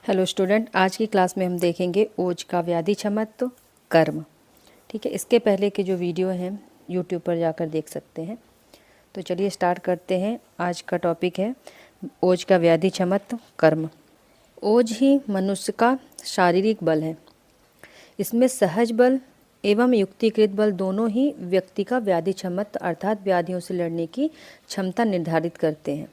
Hello student, आज की class में हम देखेंगे ओज का व्याधि क्षमत्व कर्म। ठीक है, इसके पहले के जो वीडियो हैं यूट्यूब पर जाकर देख सकते हैं। तो चलिए स्टार्ट करते हैं। आज का टॉपिक है ओज का व्याधि क्षमत्व कर्म। ओज ही मनुष्य का शारीरिक बल है। इसमें सहज बल एवं युक्तिकृत बल दोनों ही व्यक्ति का व्याधि क्षमत्व अर्थात व्याधियों से लड़ने की क्षमता निर्धारित करते हैं।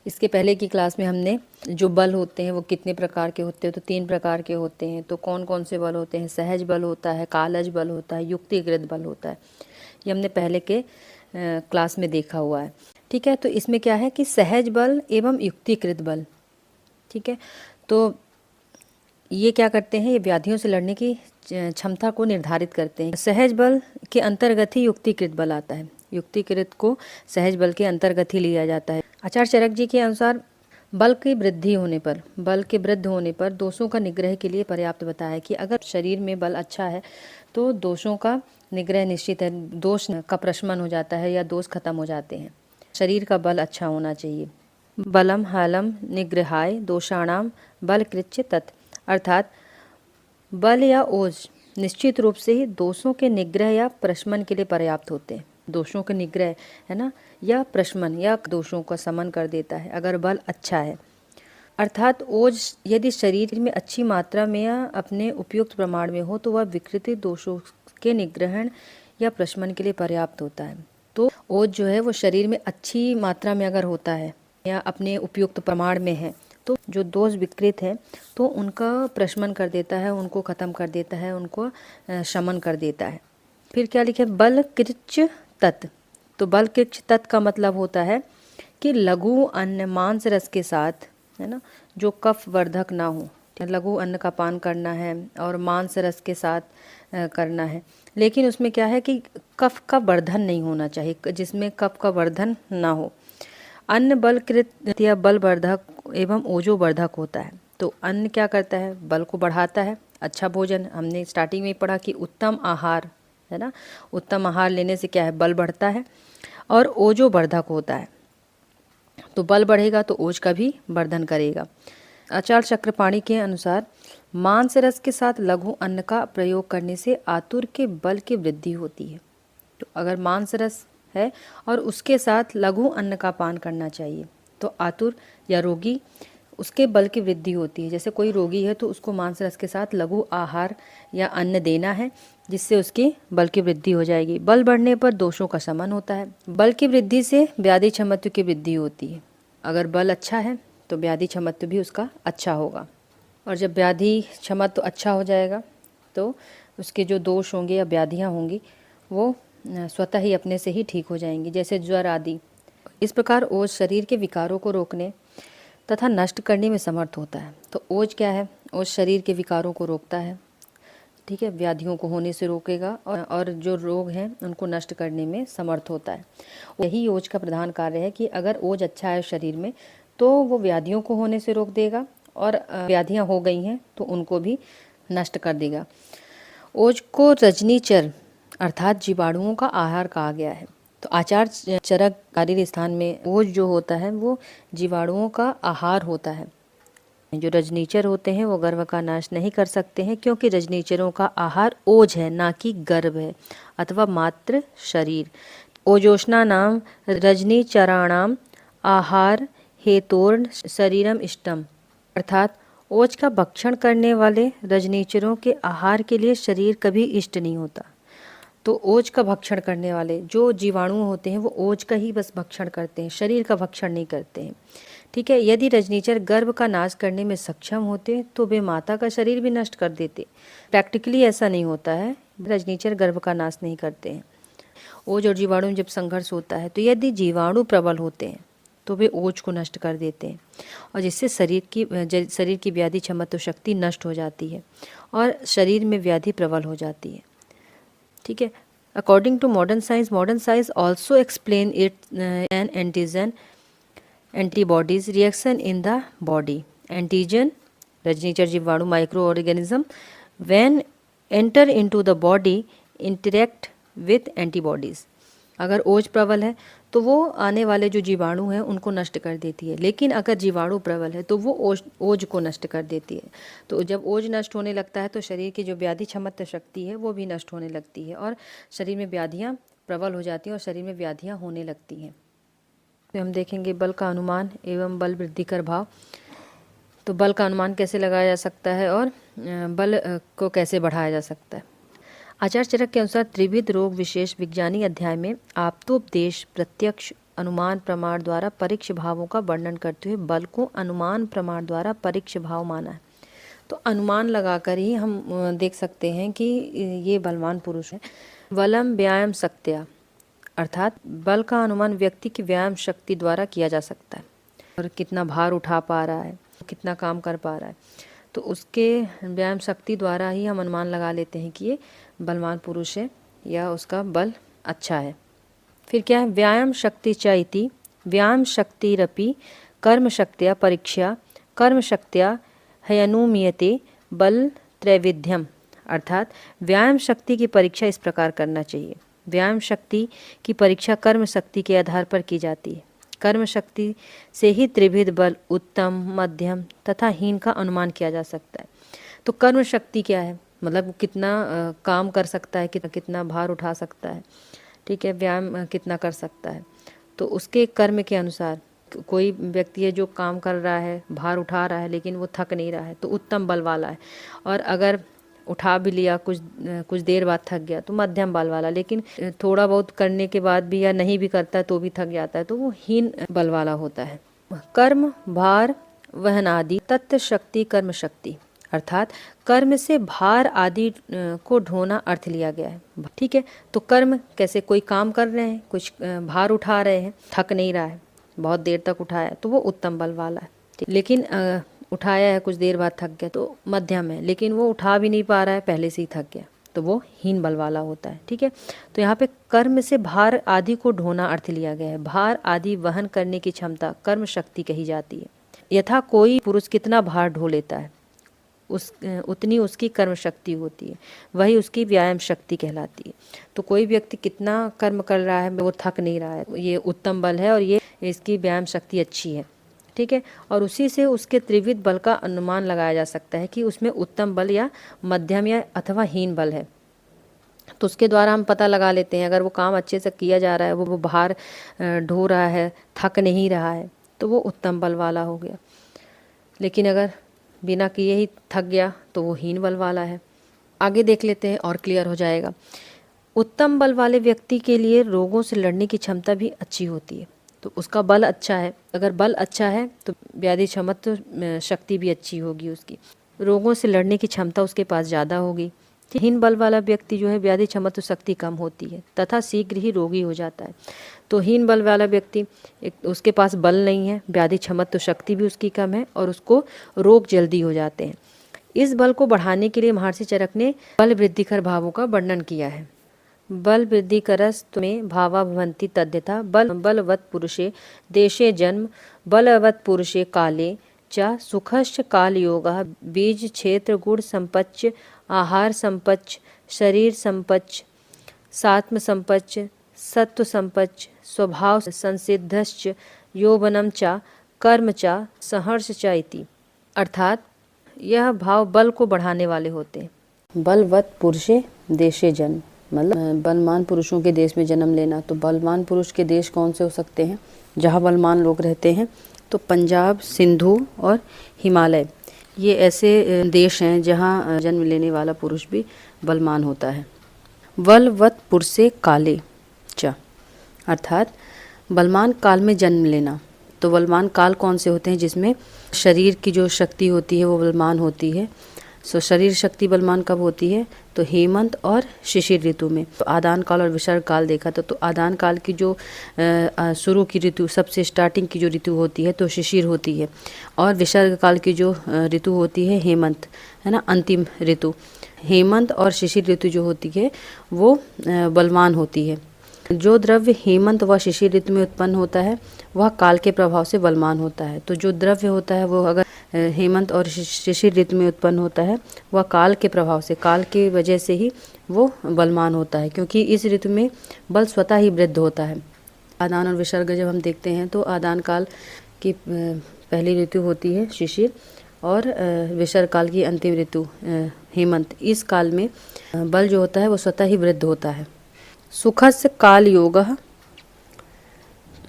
इसके पहले की क्लास में हमने जो बल होते हैं वो कितने प्रकार के होते हैं, तो 3 प्रकार के होते हैं। तो कौन कौन से बल होते हैं? सहज बल होता है, कालज बल होता है, युक्तिकृत बल होता है। ये हमने पहले के क्लास में देखा हुआ है। ठीक है, तो इसमें क्या है कि सहज बल एवं युक्तिकृत बल। ठीक है, तो ये क्या करते हैं? ये व्याधियों से लड़ने की क्षमता को निर्धारित करते हैं। सहज बल के अंतर्गत ही युक्तिकृत बल आता है। युक्तिकृत को सहज बल के अंतर्गत ही लिया जाता है। आचार्य चरक जी के अनुसार बल की वृद्धि होने पर, बल के वृद्ध होने पर दोषों का निग्रह के लिए पर्याप्त बताया कि अगर शरीर में बल अच्छा है तो दोषों का निग्रह निश्चित है। दोष का प्रशमन हो जाता है या दोष खत्म हो जाते हैं। शरीर का बल अच्छा होना चाहिए। बलम हालम निग्रहाय दोषाणाम बल कृच्य तत्, अर्थात बल या ओज निश्चित रूप से ही दोषों के निग्रह या प्रशमन के लिए पर्याप्त होते हैं। दोषों के निग्रह है ना, या प्रशमन या दोषों का समन कर देता है अगर बल अच्छा है। अर्थात ओज यदि शरीर में अच्छी मात्रा में या अपने उपयुक्त प्रमाण में हो तो वह विकृति दोषों के निग्रहण या प्रशमन के लिए पर्याप्त होता है। तो ओज जो है वो शरीर में अच्छी मात्रा में अगर होता है या अपने उपयुक्त प्रमाण में है तो जो दोष विकृत हैं तो उनका प्रशमन कर देता है, उनको खत्म कर देता है, उनको शमन कर देता है। फिर क्या लिखे? बल कृच्च तत्। तो बल कृच्च तत् का मतलब होता है कि लघु अन्न मांस रस के साथ, है ना, जो कफ वर्धक ना हो। लघु अन्न का पान करना है और मांस रस के साथ करना है, लेकिन उसमें क्या है कि कफ का वर्धन नहीं होना चाहिए, जिसमें कफ का वर्धन ना हो। अन्न बलकृत या बल वर्धक एवं ओजोवर्धक होता है। तो अन्न क्या करता है? बल को बढ़ाता है। अच्छा भोजन, हमने स्टार्टिंग में पढ़ा कि उत्तम आहार, है ना, उत्तम आहार लेने से क्या है? बल बढ़ता है। और ओजोवर्धक होता है, तो बल बढ़ेगा तो ओज का भी वर्धन करेगा। आचार्य चक्रपाणि के अनुसार मांस रस के साथ लघु अन्न का प्रयोग करने से आतुर के बल की वृद्धि होती है। तो अगर मांस रस है और उसके साथ लघु अन्न का पान करना चाहिए तो आतुर या रोगी उसके बल की वृद्धि होती है। जैसे कोई रोगी है तो उसको मांस रस के साथ लघु आहार या अन्न देना है, जिससे उसकी बल की वृद्धि हो जाएगी। बल बढ़ने पर दोषों का शमन होता है। बल की वृद्धि से व्याधि क्षमत्व की वृद्धि होती है। अगर बल अच्छा है तो व्याधि क्षमत्व भी उसका अच्छा होगा, और जब व्याधि क्षमत्व अच्छा हो जाएगा तो उसके जो दोष होंगे या व्याधियाँ होंगी वो स्वतः ही अपने से ही ठीक हो जाएंगी, जैसे ज्वर आदि। इस प्रकार ओज शरीर के विकारों को रोकने तथा नष्ट करने में समर्थ होता है। तो ओज क्या है? ओज शरीर के विकारों को रोकता है। ठीक है, व्याधियों को होने से रोकेगा और जो रोग हैं उनको नष्ट करने में समर्थ होता है। यही ओज का प्रधान कार्य है कि अगर ओज अच्छा है शरीर में तो वो व्याधियों को होने से रोक देगा, और व्याधियाँ हो गई हैं तो उनको भी नष्ट कर देगा। ओज को रजनीचर अर्थात जीवाणुओं का आहार कहा गया है। तो आचार्य चरक शारीर स्थान में ओज जो होता है वो जीवाणुओं का आहार होता है। जो रजनीचर होते हैं वो गर्भ का नाश नहीं कर सकते हैं, क्योंकि रजनीचरों का आहार ओज है, ना कि गर्भ है अथवा मात्र शरीर। ओजोष्णा नाम रजनीचराणाम आहार हेतोर्न शरीरम इष्टम, अर्थात ओज का भक्षण करने वाले रजनीचरों के आहार के लिए शरीर कभी इष्ट नहीं होता। तो ओज का भक्षण करने वाले जो जीवाणु होते हैं वो ओज का ही बस भक्षण करते हैं, शरीर का भक्षण नहीं करते हैं। ठीक है, यदि रजनीचर गर्भ का नाश करने में सक्षम होते तो वे माता का शरीर भी नष्ट कर देते। प्रैक्टिकली ऐसा नहीं होता है, रजनीचर गर्भ का नाश नहीं करते हैं। ओज और जीवाणु में जब संघर्ष होता है तो यदि जीवाणु प्रबल होते हैं तो वे ओज को नष्ट कर देते हैं, और जिससे शरीर की व्याधि क्षमत्व शक्ति नष्ट हो जाती है और शरीर में व्याधि प्रबल हो जाती है। ठीक है, according to modern science also explain it an antigen antibodies reaction in the body. Antigen रजनीचर जीवाणु microorganism when enter into the body interact with antibodies. अगर ओज प्रबल है तो वो आने वाले जो जीवाणु हैं उनको नष्ट कर देती है, लेकिन अगर जीवाणु प्रबल है तो वो ओज को नष्ट कर देती है। तो जब ओज नष्ट होने लगता है तो शरीर की जो व्याधि क्षमता शक्ति है वो भी नष्ट होने लगती है और शरीर में व्याधियाँ प्रबल हो जाती हैं और शरीर में व्याधियाँ होने लगती हैं। तो हम देखेंगे बल का अनुमान एवं बल वृद्धि कर भाव। तो बल का अनुमान कैसे लगाया जा सकता है और बल को कैसे बढ़ाया जा सकता है। आचार्य चरक के अनुसार त्रिविध रोग विशेष विज्ञानी अध्याय में आप्तोपदेश प्रत्यक्ष अनुमान प्रमाण द्वारा परीक्ष भावों का वर्णन करते हुए बल को अनुमान प्रमाण द्वारा परीक्ष भाव माना है। तो अनुमान लगाकर ही हम देख सकते हैं कि ये बलवान पुरुष है। बलम व्यायाम शक्त्या, अर्थात बल का अनुमान व्यक्ति की व्यायाम शक्ति द्वारा किया जा सकता है और कितना भार उठा पा रहा है, कितना काम कर पा रहा है, तो उसके व्यायाम शक्ति द्वारा ही हम अनुमान लगा लेते हैं कि ये बलवान पुरुष है या उसका बल अच्छा है। फिर क्या है, व्यायाम शक्ति च इति व्यायाम शक्तिरपि कर्म शक्त्या परीक्षा कर्म शक्त्या हयनुमीयते बल त्रैविध्यम, अर्थात व्यायाम शक्ति की परीक्षा इस प्रकार करना चाहिए। व्यायाम शक्ति की परीक्षा कर्म शक्ति के आधार पर की जाती है। कर्म शक्ति से ही त्रिविध बल उत्तम, मध्यम तथा हीन का अनुमान किया जा सकता है। तो कर्म शक्ति क्या है, मतलब कितना काम कर सकता है, कितना भार उठा सकता है, ठीक है, व्यायाम कितना कर सकता है। तो उसके कर्म के अनुसार कोई व्यक्ति है जो काम कर रहा है, भार उठा रहा है लेकिन वो थक नहीं रहा है, तो उत्तम बल वाला है। और अगर उठा भी लिया, कुछ देर बाद थक गया, तो मध्यम बल वाला। लेकिन थोड़ा बहुत करने के बाद भी या नहीं भी करता है तो भी थक जाता है, तो वो हीन बल वाला होता है। कर्म भार वहन आदि तत्व शक्ति कर्म शक्ति, अर्थात कर्म से भार आदि को ढोना अर्थ लिया गया है। ठीक है, तो कर्म कैसे, कोई काम कर रहे हैं, कुछ भार उठा रहे हैं, थक नहीं रहा है, बहुत देर तक उठाया, तो वो उत्तम बल वाला है। लेकिन उठाया है, कुछ देर बाद थक गया, तो मध्यम है। लेकिन वो उठा भी नहीं पा रहा है, पहले से ही थक गया, तो वो हीन बल वाला होता है। ठीक है, तो यहाँ पे कर्म से भार आदि को ढोना अर्थ लिया गया है। भार आदि वहन करने की क्षमता कर्म शक्ति कही जाती है। यथा कोई पुरुष कितना भार ढो लेता है उतनी उसकी कर्म शक्ति होती है, वही उसकी व्यायाम शक्ति कहलाती है। तो कोई व्यक्ति कितना कर्म कर रहा है, वो थक नहीं रहा है, ये उत्तम बल है और ये इसकी व्यायाम शक्ति अच्छी है। ठीक है, और उसी से उसके त्रिविध बल का अनुमान लगाया जा सकता है कि उसमें उत्तम बल या मध्यम या अथवा हीन बल है। तो उसके द्वारा हम पता लगा लेते हैं, अगर वो काम अच्छे से किया जा रहा है, वो भार ढो रहा है, थक नहीं रहा है, तो वो उत्तम बल वाला हो गया। लेकिन अगर बिना किए ही थक गया तो वो हीन बल वाला है। आगे देख लेते हैं और क्लियर हो जाएगा। उत्तम बल वाले व्यक्ति के लिए रोगों से लड़ने की क्षमता भी अच्छी होती है। तो उसका बल अच्छा है, अगर बल अच्छा है तो व्याधि क्षमता शक्ति भी अच्छी होगी, उसकी रोगों से लड़ने की क्षमता उसके पास ज़्यादा होगी। हीन बल वाला व्यक्ति जो है व्याधि क्षमता शक्ति कम होती है तथा शीघ्र ही रोगी हो जाता है। तो हीन बल वाला व्यक्ति उसके पास बल नहीं है, व्याधि क्षमता शक्ति भी उसकी कम है और उसको रोग जल्दी हो जाते हैं। इस बल को बढ़ाने के लिए महर्षि चरक ने बल वृद्धिकर भावों का वर्णन किया है। बल वृद्धिकरस्तु में भावा भवन्ति तद्यथा बलवत् पुरुषे देशे जन्म बलवत् पुरुषे काले च सुखश्च कालयोगः बीज क्षेत्र गुण संपच्च आहार संपच्च शरीर संपच्च सात्म संपच्च सत्व संपच्च स्वभाव संसिद्धश्च यौवनम च कर्म च सहर्ष च इति, अर्थात यह भाव बल को बढ़ाने वाले होते हैं। बलवत् पुरुषे देशे जन्म, मतलब बलवान पुरुषों के देश में जन्म लेना। तो बलवान पुरुष के देश कौन से हो सकते हैं, जहाँ बलवान लोग रहते हैं? तो पंजाब, सिंधु और हिमालय, ये ऐसे देश हैं जहाँ जन्म लेने वाला पुरुष भी बलवान होता है। बलवत् पुरुषे काले च, अर्थात बलवान काल में जन्म लेना। तो बलवान काल कौन से होते हैं? जिसमें शरीर की जो शक्ति होती है वो बलवान होती है। सो शरीर शक्ति बलवान कब होती है? तो हेमंत और शिशिर ऋतु में। तो आदान काल और विसर्ग काल देखा तो आदान काल की जो शुरू की ऋतु, सबसे स्टार्टिंग की जो ऋतु होती है तो शिशिर होती है, और विसर्ग काल की जो ऋतु होती है हेमंत, है ना, अंतिम ऋतु। हेमंत और शिशिर ऋतु जो होती है वो बलवान होती है। जो द्रव्य हेमंत व शिशिर ऋतु में उत्पन्न होता है वह काल के प्रभाव से बलवान होता है। तो जो द्रव्य होता है वो अगर हेमंत और शिशिर ऋतु में उत्पन्न होता है वह काल के प्रभाव से, काल की वजह से ही वो बलवान होता है, क्योंकि इस ऋतु में बल स्वतः ही वृद्ध होता है। आदान और विसर्ग जब हम देखते हैं तो आदान काल की पहली ऋतु होती है शिशिर, और विसर्ग काल की अंतिम ऋतु हेमंत। इस काल में बल जो होता है वो स्वतः ही वृद्ध होता है। सुखस्य काल योगः,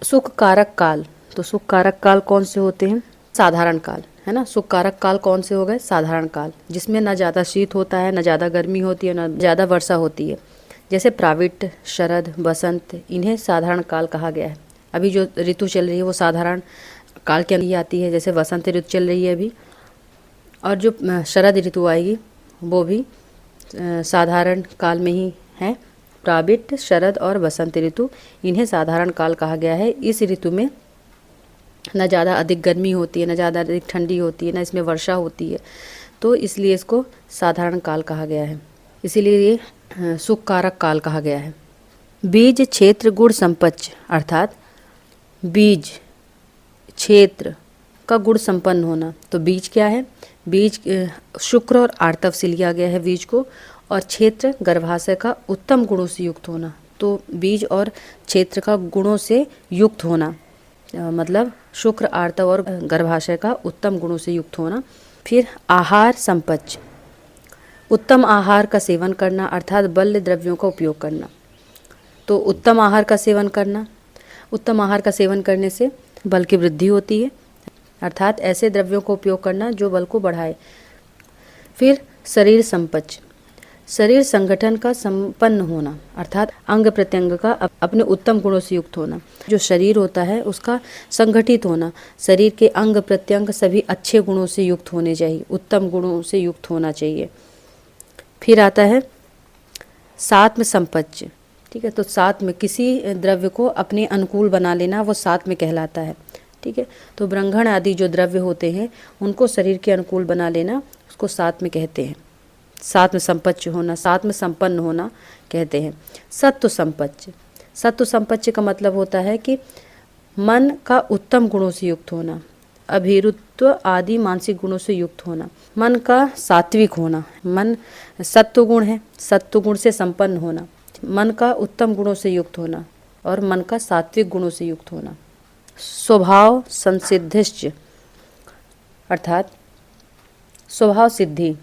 सुख कारक काल। तो सुख कारक काल कौन से होते हैं? साधारण काल, है ना। सुख कारक काल कौन से हो गए? साधारण काल, जिसमें ना ज़्यादा शीत होता है, ना ज़्यादा गर्मी होती है, ना ज़्यादा वर्षा होती है। जैसे प्राविट, शरद, बसंत, इन्हें साधारण काल कहा गया है। अभी जो ऋतु चल रही है वो साधारण काल के अंदर ही आती है। जैसे बसंत ऋतु चल रही है अभी, और जो शरद ऋतु आएगी वो भी साधारण काल में ही है। प्राविट, शरद और बसंत ऋतु, इन्हें साधारण काल कहा गया है। इस ऋतु में न ज़्यादा अधिक गर्मी होती है, न ज़्यादा अधिक ठंडी होती है, न इसमें वर्षा होती है, तो इसलिए इसको साधारण काल कहा गया है। इसीलिए ये सुख कारक काल कहा गया है। बीज क्षेत्र गुण संपच्च, अर्थात बीज क्षेत्र का गुण संपन्न होना। तो बीज क्या है? बीज शुक्र और आर्तव से लिया गया है बीज को, और क्षेत्र गर्भाशय का उत्तम गुणों से युक्त होना। तो बीज और क्षेत्र का गुणों से युक्त होना, मतलब शुक्र, आर्तव और गर्भाशय का उत्तम गुणों से युक्त होना। फिर आहार संपच्च, उत्तम आहार का सेवन करना, अर्थात बल्य द्रव्यों का उपयोग करना। तो उत्तम आहार का सेवन करना, उत्तम आहार का सेवन करने से बल की वृद्धि होती है, अर्थात ऐसे द्रव्यों का उपयोग करना जो बल को बढ़ाए। फिर शरीर संपच्च, शरीर संगठन का संपन्न होना, अर्थात अंग प्रत्यंग का अपने उत्तम गुणों से युक्त होना। जो शरीर होता है उसका संगठित होना, शरीर के अंग प्रत्यंग सभी अच्छे गुणों से युक्त होने चाहिए, उत्तम गुणों से युक्त होना चाहिए। फिर आता है सात्म संपच्च, ठीक है। तो साथ में किसी द्रव्य को अपने अनुकूल बना लेना, वो साथ में कहलाता है, ठीक है। तो ब्रंघण आदि जो द्रव्य होते हैं उनको शरीर के अनुकूल बना लेना, उसको साथ में कहते हैं। साथ में संपच्च होना, साथ में संपन्न होना कहते हैं। सत्व संपच्च, सत्व संपच्च का मतलब होता है कि मन का उत्तम गुणों से युक्त होना, अभिरुत्व आदि मानसिक गुणों से युक्त होना, मन का सात्विक होना। मन सत्व गुण है, सत्व गुण से संपन्न होना, मन का उत्तम गुणों से युक्त होना और मन का सात्विक गुणों से युक्त होना। स्वभाव संसिद्धिश्च, अर्थात स्वभाव सिद्धि।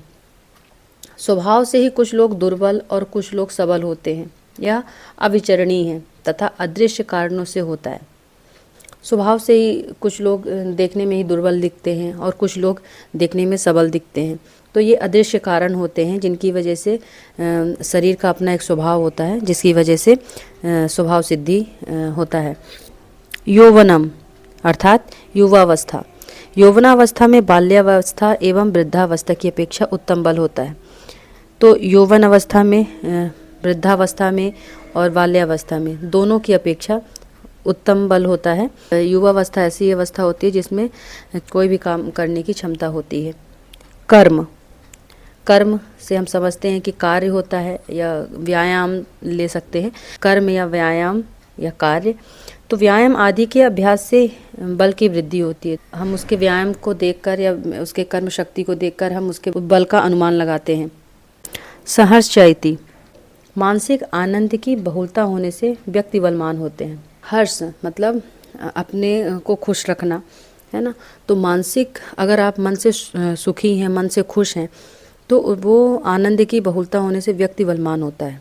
स्वभाव से ही कुछ लोग दुर्बल और कुछ लोग सबल होते हैं, यह अविचरणीय है तथा अदृश्य कारणों से होता है। स्वभाव से ही कुछ लोग देखने में ही दुर्बल दिखते हैं और कुछ लोग देखने में सबल दिखते हैं। तो ये अदृश्य कारण होते हैं जिनकी वजह से शरीर का अपना एक स्वभाव होता है, जिसकी वजह से स्वभाव सिद्धि होता है। यौवनम, अर्थात युवावस्था। यौवनावस्था में बाल्यावस्था एवं वृद्धावस्था की अपेक्षा उत्तम बल होता है। तो यौवन अवस्था में, वृद्धावस्था में और बाल्यावस्था में दोनों की अपेक्षा उत्तम बल होता है। युवावस्था ऐसी अवस्था होती है जिसमें कोई भी काम करने की क्षमता होती है। कर्म, कर्म से हम समझते हैं कि कार्य होता है या व्यायाम ले सकते हैं, कर्म या व्यायाम या कार्य। तो व्यायाम आदि के अभ्यास से बल की वृद्धि होती है। हम उसके व्यायाम को देखकर या उसके कर्म शक्ति को देखकर हम उसके बल का अनुमान लगाते हैं। सहर्षयति, मानसिक आनंद की बहुलता होने से व्यक्ति बलवान होते हैं। हर्ष मतलब अपने को खुश रखना, है ना। तो मानसिक, अगर आप मन से सुखी हैं, मन से खुश हैं, तो वो आनंद की बहुलता होने से व्यक्ति बलवान होता है,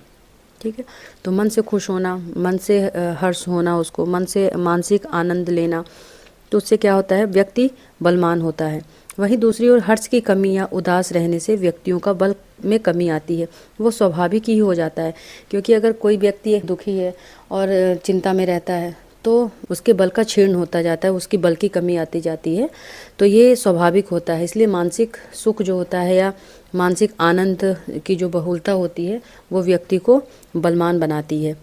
ठीक है। तो मन से खुश होना, मन से हर्ष होना, उसको मन से मानसिक आनंद लेना, तो उससे क्या होता है? व्यक्ति बलवान होता है। वहीं दूसरी ओर हर्ष की कमी या उदास रहने से व्यक्तियों का बल में कमी आती है, वो स्वाभाविक ही हो जाता है। क्योंकि अगर कोई व्यक्ति दुखी है और चिंता में रहता है तो उसके बल का क्षीण होता जाता है, उसकी बल की कमी आती जाती है, तो ये स्वाभाविक होता है। इसलिए मानसिक सुख जो होता है या मानसिक आनंद की जो बहुलता होती है वो व्यक्ति को बलवान बनाती है।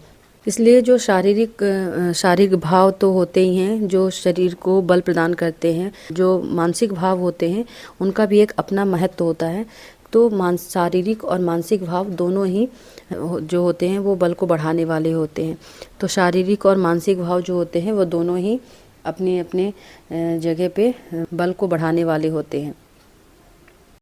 इसलिए जो शारीरिक भाव तो होते ही हैं जो शरीर को बल प्रदान करते हैं, जो मानसिक भाव होते हैं उनका भी एक अपना महत्व होता है। तो शारीरिक और मानसिक भाव दोनों ही जो होते हैं वो बल को बढ़ाने वाले होते हैं। तो शारीरिक और मानसिक भाव जो होते हैं वो दोनों ही अपने अपने जगह पे बल को बढ़ाने वाले होते हैं।